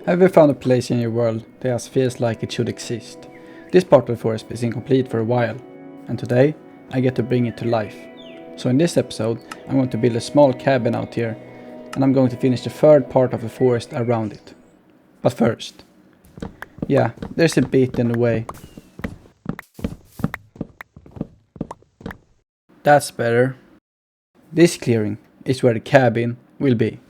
Have you found a place in your world that just feels like it should exist? This part of the forest is incomplete for a while, and today I get to bring it to life. So in this episode I'm going to build a small cabin out here, and I'm going to finish the third part of the forest around it. But first, yeah, there's a bit in the way. That's better. This clearing is where the cabin will be.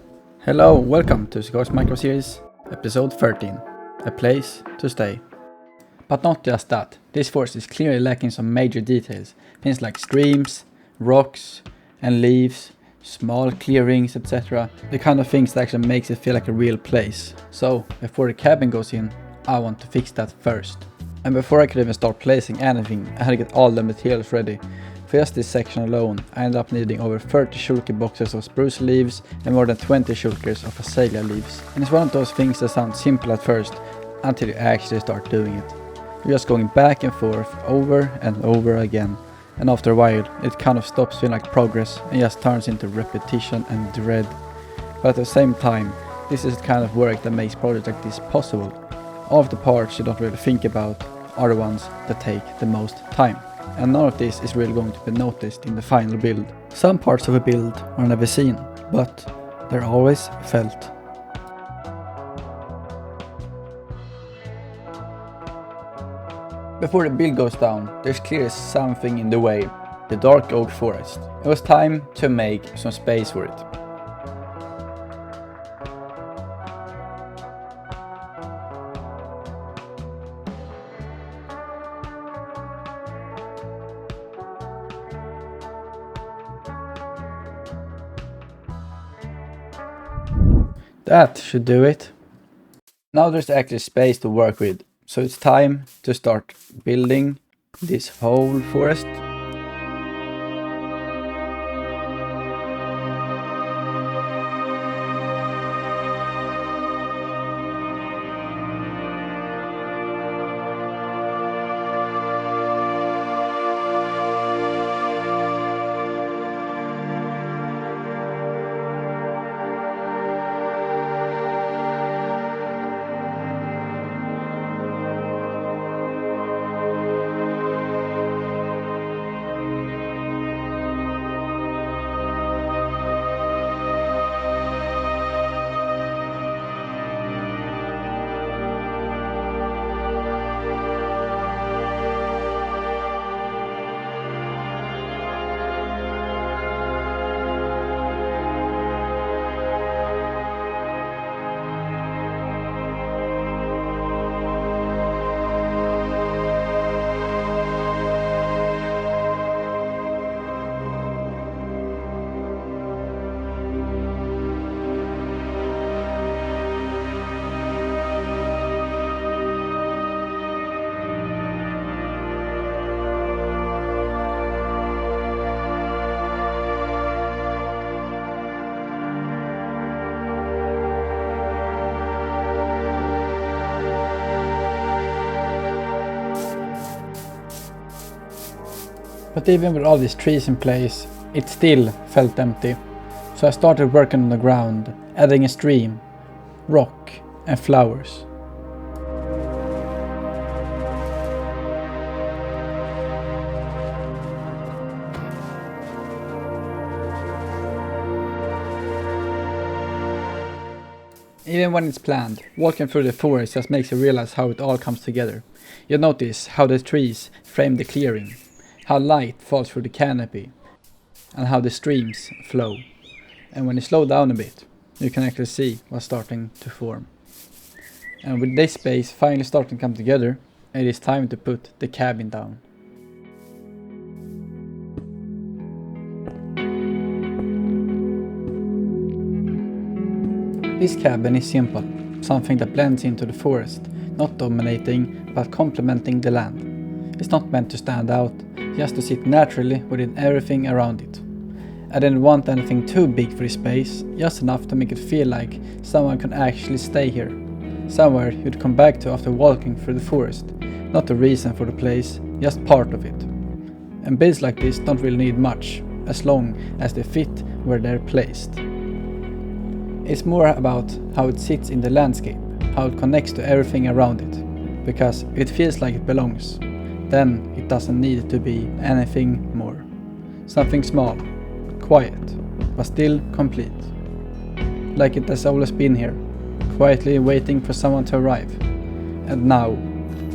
Hello, welcome to Cigars Micro Series, episode 13, a place to stay. But not just that, this forest is clearly lacking some major details, things like streams, rocks and leaves, small clearings, etc. The kind of things that actually makes it feel like a real place. So, before the cabin goes in, I want to fix that first. And before I could even start placing anything, I had to get all the materials ready. For just this section alone, I ended up needing over 30 shulker boxes of spruce leaves and more than 20 shulkers of azalea leaves. And it's one of those things that sound simple at first, until you actually start doing it. You're just going back and forth, over and over again. And after a while, it kind of stops feeling like progress and just turns into repetition and dread. But at the same time, this is the kind of work that makes projects like this possible. All of the parts you don't really think about are the ones that take the most time. And none of this is really going to be noticed in the final build. Some parts of a build are never seen, but they're always felt. Before the build goes down, there's clearly something in the way, the dark oak forest. It was time to make some space for it. That should do it. Now there's actually space to work with, so it's time to start building this whole forest. But even with all these trees in place, it still felt empty. So I started working on the ground, adding a stream, rock and flowers. Even when it's planned, walking through the forest just makes you realize how it all comes together. You notice how the trees frame the clearing, how light falls through the canopy, and how the streams flow. And when you slow down a bit, you can actually see what's starting to form. And with this space finally starting to come together, it is time to put the cabin down. This cabin is simple, something that blends into the forest, not dominating but complementing the land. It's not meant to stand out, just to sit naturally within everything around it. I didn't want anything too big for this space, just enough to make it feel like someone can actually stay here. Somewhere you'd come back to after walking through the forest, not the reason for the place, just part of it. And builds like this don't really need much, as long as they fit where they're placed. It's more about how it sits in the landscape, how it connects to everything around it. Because if it feels like it belongs, then it doesn't need to be anything more. Something small, quiet, but still complete. Like it has always been here, quietly waiting for someone to arrive. And now,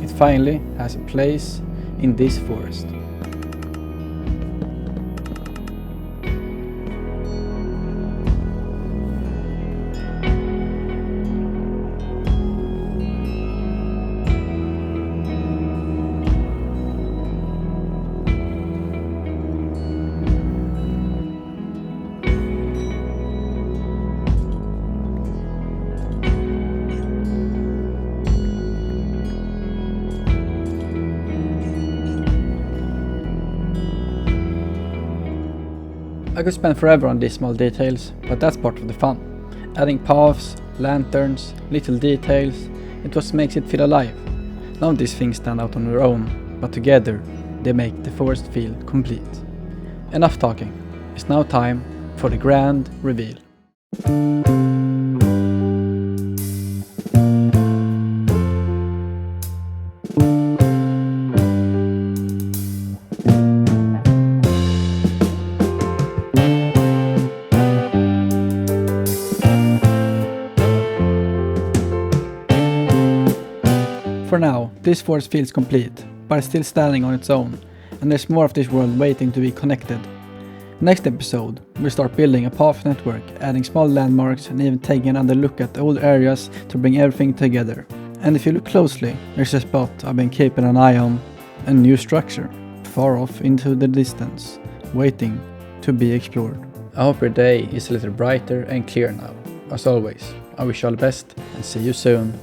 it finally has a place in this forest. I could spend forever on these small details, but that's part of the fun. Adding paths, lanterns, little details, it what makes it feel alive. None of these things stand out on their own, but together they make the forest feel complete. Enough talking. It's now time for the grand reveal. For now, this forest feels complete, but it's still standing on its own, and there's more of this world waiting to be connected. Next episode, we'll start building a path network, adding small landmarks and even taking another look at old areas to bring everything together. And if you look closely, there's a spot I've been keeping an eye on, a new structure, far off into the distance, waiting to be explored. I hope your day is a little brighter and clear now. As always, I wish you all the best and see you soon.